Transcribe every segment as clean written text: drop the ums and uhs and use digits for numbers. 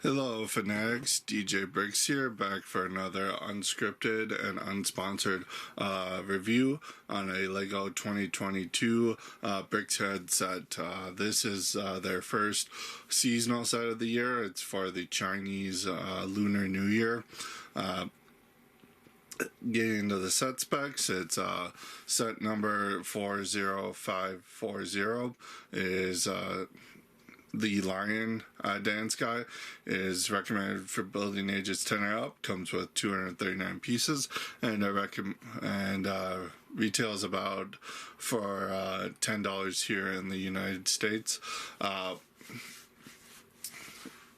Hello fanatics, DJ Bricks here, back for another unscripted and unsponsored review on a LEGO 2022 Brickheadz set. This is their first seasonal set of the year. It's for the Chinese Lunar New Year. Getting into the set specs, it's set number 40540 is the lion dance guy is recommended for building ages 10 or up. Comes with 239 pieces, and retails about for $10 here in the United States.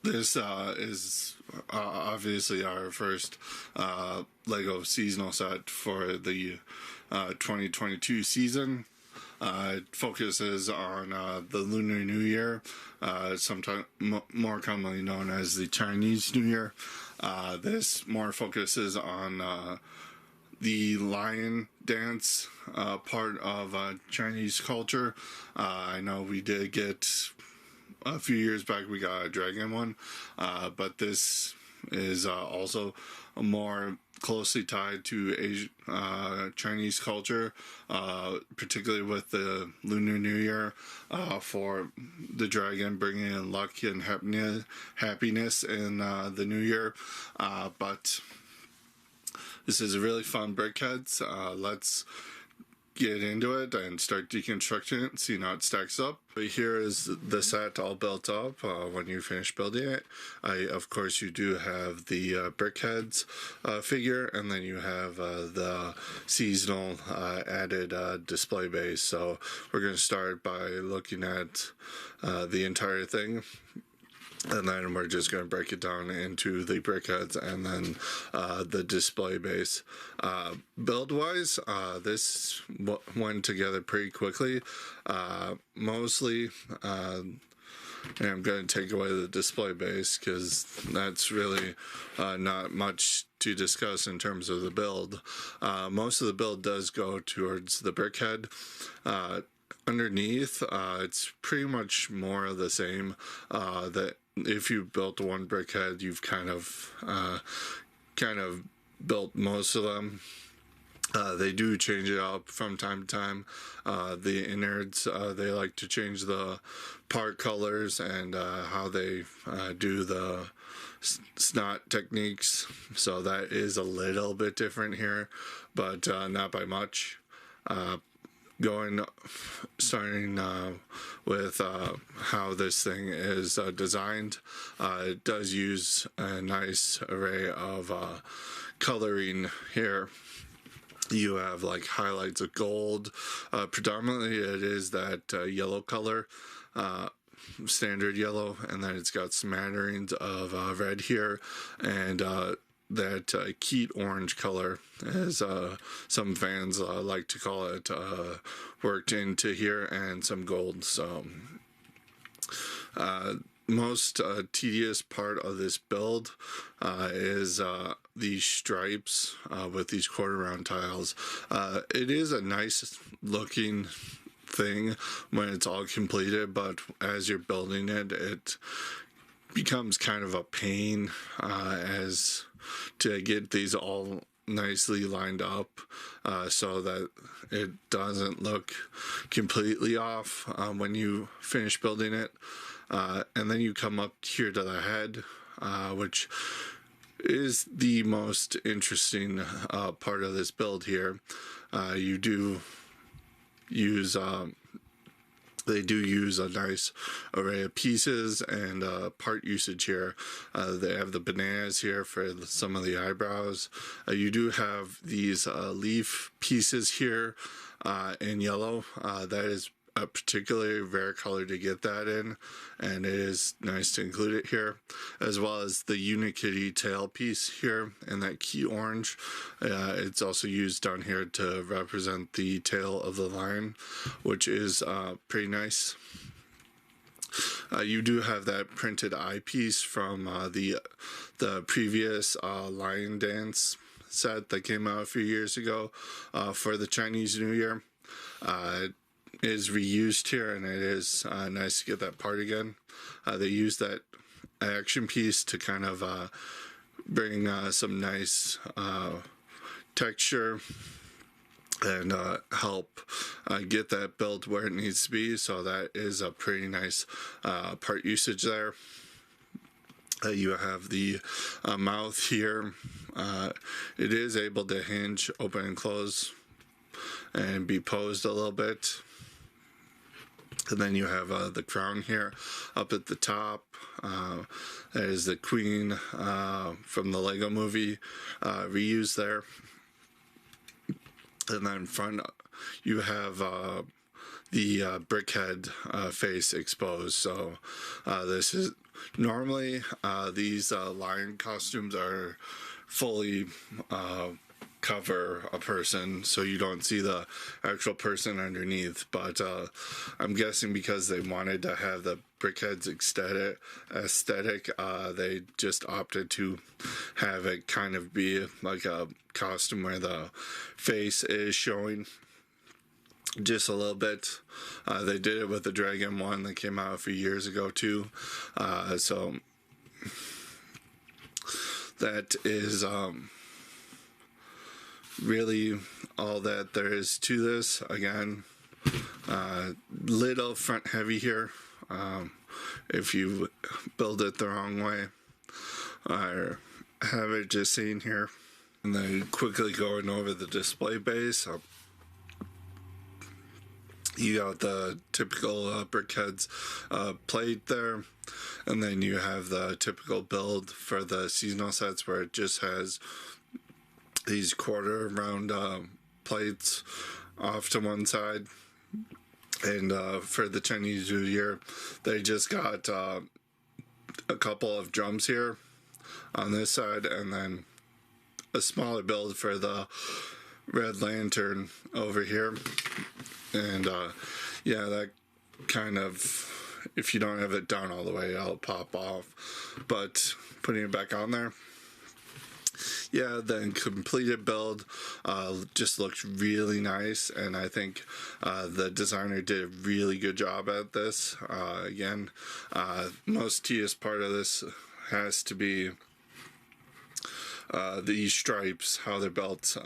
This is obviously our first LEGO seasonal set for the 2022 season. It focuses on the Lunar New Year, sometimes more commonly known as the Chinese New Year. This more focuses on the lion dance part of Chinese culture. I know we did get a few years back, we got a dragon one, but this is also a more closely tied to Chinese culture, particularly with the Lunar New Year, for the dragon bringing in luck and happiness in the new year. But this is a really fun Brickheadz. Let's get into it and start deconstructing it and see how it stacks up. But here is the set all built up when you finish building it. Of course, you do have the Brickheadz figure, and then you have the seasonal added display base. So we're going to start by looking at the entire thing, and then we're just going to break it down into the Brickheadz and then the display base. Build-wise, this went together pretty quickly. Mostly, and I'm going to take away the display base because that's really not much to discuss in terms of the build. Most of the build does go towards the Brickhead. Underneath, it's pretty much more of the same. That if you built one Brickhead, you've kind of built most of them. They do change it up from time to time. The innards, they like to change the part colors and how they do the snot techniques. So that is a little bit different here, but not by much. Starting with how this thing is designed, it does use a nice array of coloring here. You have like highlights of gold. Predominantly it is that yellow color, standard yellow, and then it's got smatterings of red here, and that Keat orange color, as some fans like to call it, worked into here, and some gold. So most tedious part of this build is these stripes with these quarter round tiles. It is a nice looking thing when it's all completed, but as you're building it, it becomes kind of a pain as to get these all nicely lined up so that it doesn't look completely off when you finish building it. And then you come up here to the head, which is the most interesting part of this build here. You do use they do use a nice array of pieces and part usage here. They have the bananas here for some of the eyebrows. You do have these leaf pieces here in yellow. That is a particularly rare color to get that in, and it is nice to include it here, as well as the Unikitty tail piece here in that key orange. It's also used down here to represent the tail of the lion, which is pretty nice. You do have that printed eyepiece from the previous lion dance set that came out a few years ago for the Chinese New Year. Is reused here, and it is nice to get that part again. They use that action piece to kind of bring some nice texture and help get that build where it needs to be. So that is a pretty nice part usage there. You have the mouth here. It is able to hinge, open and close, and be posed a little bit. And then you have the crown here up at the top. That is the queen from the Lego movie, reused there. And then front, you have the Brickhead face exposed. So this is normally these lion costumes are fully cover a person, so you don't see the actual person underneath. But I'm guessing because they wanted to have the Brickheadz aesthetic, they just opted to have it kind of be like a costume where the face is showing just a little bit. They did it with the Dragon one that came out a few years ago too. So that is really all that there is to this. Again, little front heavy here. If you build it the wrong way or have it just sitting here. And then quickly going over the display base. You got the typical Brickheadz plate there, and then you have the typical build for the seasonal sets where it just has these quarter round plates off to one side. And for the Chinese New Year, they just got a couple of drums here on this side, and then a smaller build for the red lantern over here. And yeah, that kind of, if you don't have it down all the way, it'll pop off. But putting it back on there, yeah, the completed build just looks really nice, and I think the designer did a really good job at this. Again, most tedious part of this has to be these stripes, how they're built.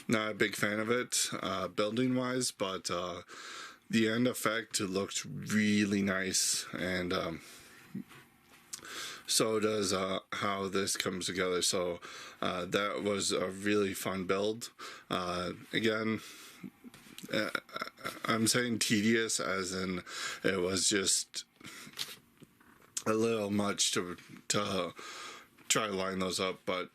Not a big fan of it building wise, but the end effect looks really nice, and so does how this comes together. So that was a really fun build. Again, I'm saying tedious as in it was just a little much to try to line those up, but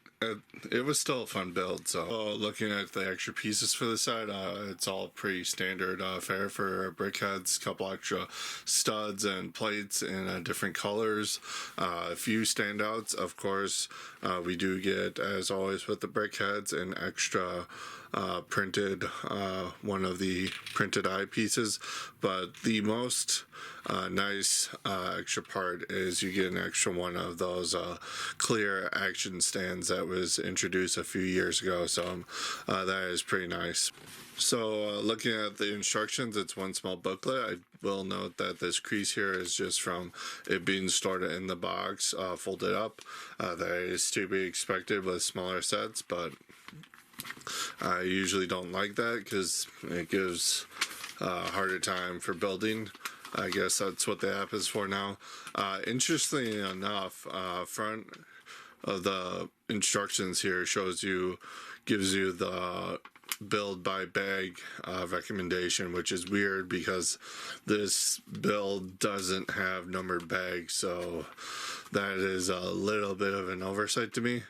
it was still a fun build. So looking at the extra pieces for the side, it's all pretty standard fare for Brickheadz. Couple extra studs and plates in different colors. A few standouts, of course. We do get, as always with the Brickheadz, an extra printed one of the printed eye pieces, but the most nice extra part is you get an extra one of those clear action stands that was introduced a few years ago. So that is pretty nice. So looking at the instructions, it's one small booklet. I will note that this crease here is just from it being stored in the box, folded up. That is to be expected with smaller sets, but I usually don't like that because it gives a harder time for building. I guess that's what the app is for now. Interestingly enough, front of the instructions here gives you the build by bag recommendation, which is weird because this build doesn't have numbered bags, so that is a little bit of an oversight to me.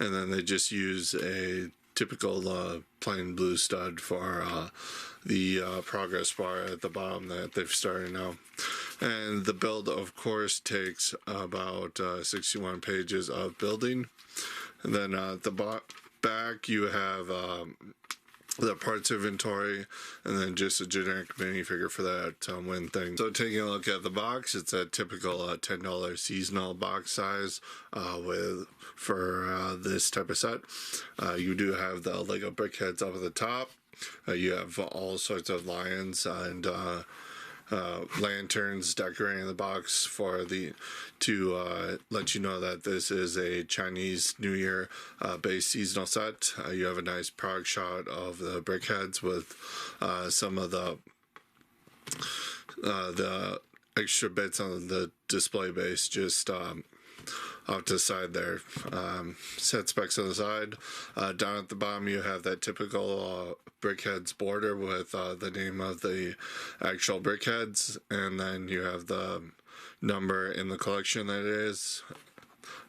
And then they just use a typical plain blue stud for the progress bar at the bottom that they've started now. And the build, of course, takes about 61 pages of building. And then at the back, you have the parts inventory, and then just a generic minifigure for that win thing. So taking a look at the box, it's a typical $10 seasonal box size for this type of set. You do have the Lego Brickheadz up at the top. You have all sorts of lions and lanterns decorating the box to let you know that this is a Chinese New Year based seasonal set. You have a nice product shot of the Brickheadz with some of the extra bits on the display base just off to the side there. Set specs on the side. Down at the bottom you have that typical Brickheadz border with the name of the actual Brickheadz, and then you have the number in the collection that it is.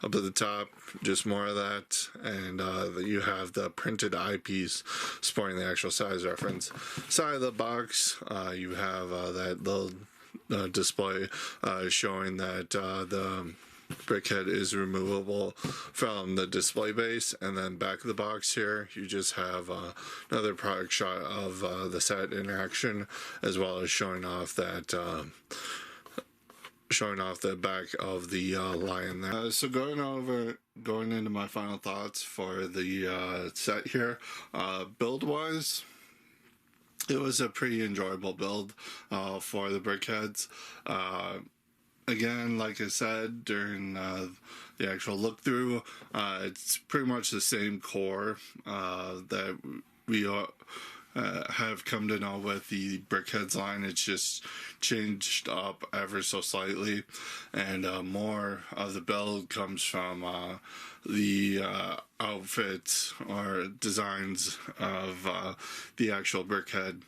Up at the top, just more of that, and you have the printed eyepiece sporting the actual size reference. Side of the box, you have that little display showing that the Brickhead is removable from the display base, and then back of the box here you just have another product shot of the set in action, as well as showing off the back of the lion there. So going into my final thoughts for the set here, build wise, it was a pretty enjoyable build for the Brickheadz. Again, like I said during the actual look through, it's pretty much the same core that we have come to know with the Brickheadz line. It's just changed up ever so slightly, and more of the build comes from the outfits or designs of the actual Brickhead.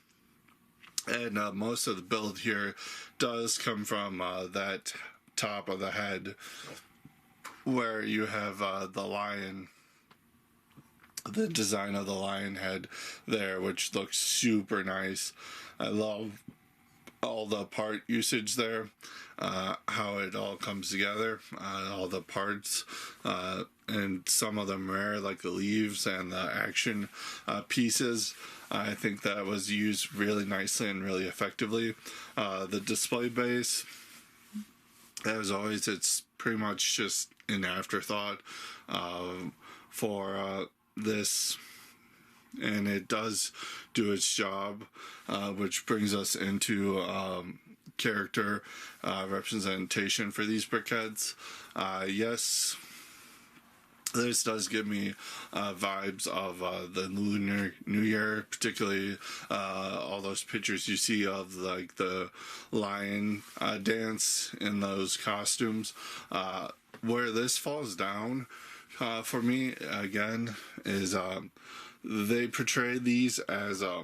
And most of the build here does come from that top of the head, where you have the lion, the design of the lion head there, which looks super nice. I love all the part usage there, how it all comes together, all the parts, and some of them rare, like the leaves and the action pieces. I think that was used really nicely and really effectively. The display base, as always, it's pretty much just an afterthought for this, and it does do its job, which brings us into character representation for these Brickheadz. Yes, this does give me vibes of the Lunar New Year, particularly all those pictures you see of like the lion dance in those costumes. Where this falls down for me, again, is they portray these as a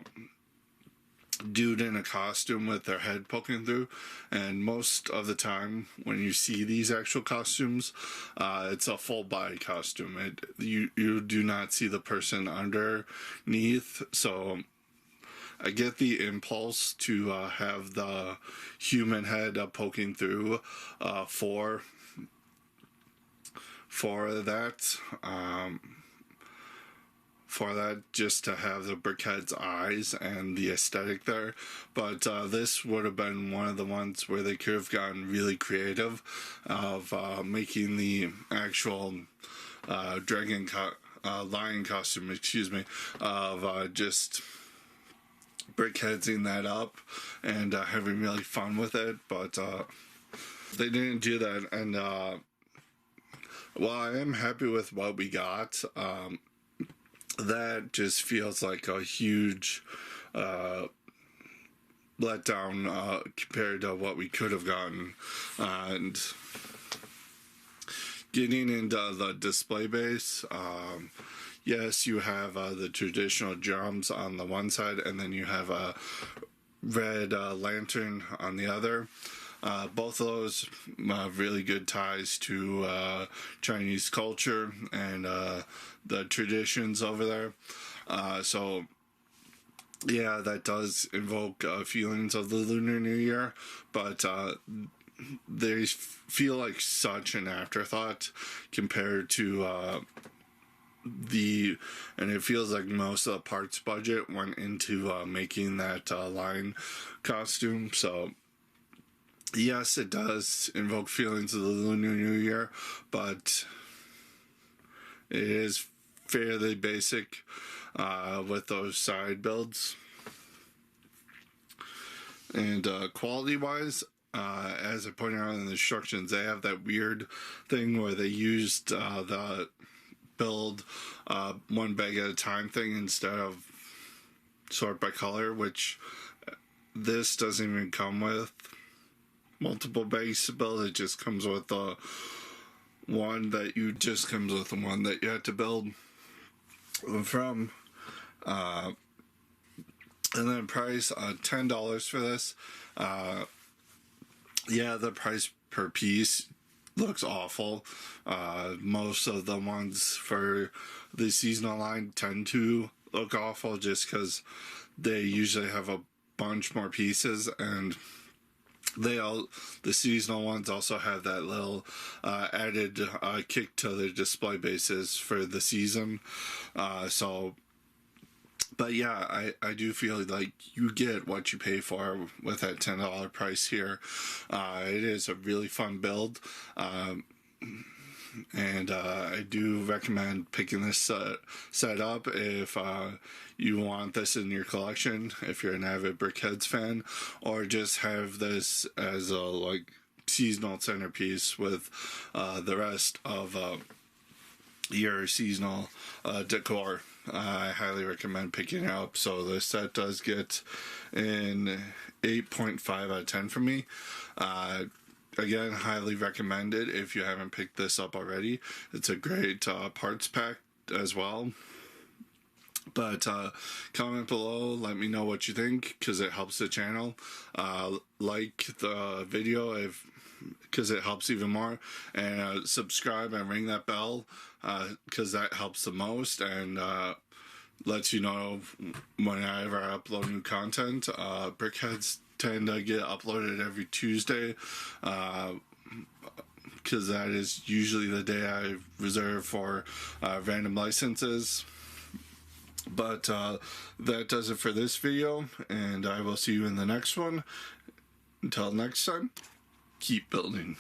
dude in a costume with their head poking through, and most of the time when you see these actual costumes, it's a full body costume. You do not see the person underneath, so I get the impulse to have the human head poking through for that. For that, just to have the Brickhead's eyes and the aesthetic there. But this would have been one of the ones where they could have gotten really creative of making the actual lion costume, of just Brickheadzing that up and having really fun with it. But they didn't do that, and while I am happy with what we got, that just feels like a huge letdown compared to what we could have gotten. And getting into the display base, yes, you have the traditional drums on the one side, and then you have a red lantern on the other. Both of those really good ties to Chinese culture and the traditions over there. So yeah, that does invoke feelings of the Lunar New Year, but they feel like such an afterthought compared to and it feels like most of the parts budget went into making that lion costume. So yes, it does invoke feelings of the Lunar New Year, but it is fairly basic with those side builds. And quality-wise, as I pointed out in the instructions, they have that weird thing where they used the build one bag at a time thing instead of sort by color, which this doesn't even come with multiple bags to build. It just comes with the one that you had to build from. And then price, $10 for this. Yeah, the price per piece looks awful. Most of the ones for the seasonal line tend to look awful just because they usually have a bunch more pieces, and the seasonal ones also have that little added kick to their display bases for the season. But yeah, I do feel like you get what you pay for with that $10 price here. It is a really fun build. And I do recommend picking this set up if you want this in your collection, if you're an avid Brickheadz fan, or just have this as a seasonal centerpiece with the rest of your seasonal decor. I highly recommend picking it up. So the set does get an 8.5 out of 10 from me. Again, highly recommend it if you haven't picked this up already. It's a great parts pack as well. But comment below, let me know what you think, because it helps the channel. Like the video because it helps even more, and subscribe and ring that bell because that helps the most, and lets you know whenever I upload new content. Brickheadz tend to get uploaded every Tuesday because that is usually the day I reserve for random licenses. But that does it for this video, and I will see you in the next one. Until next time, keep building.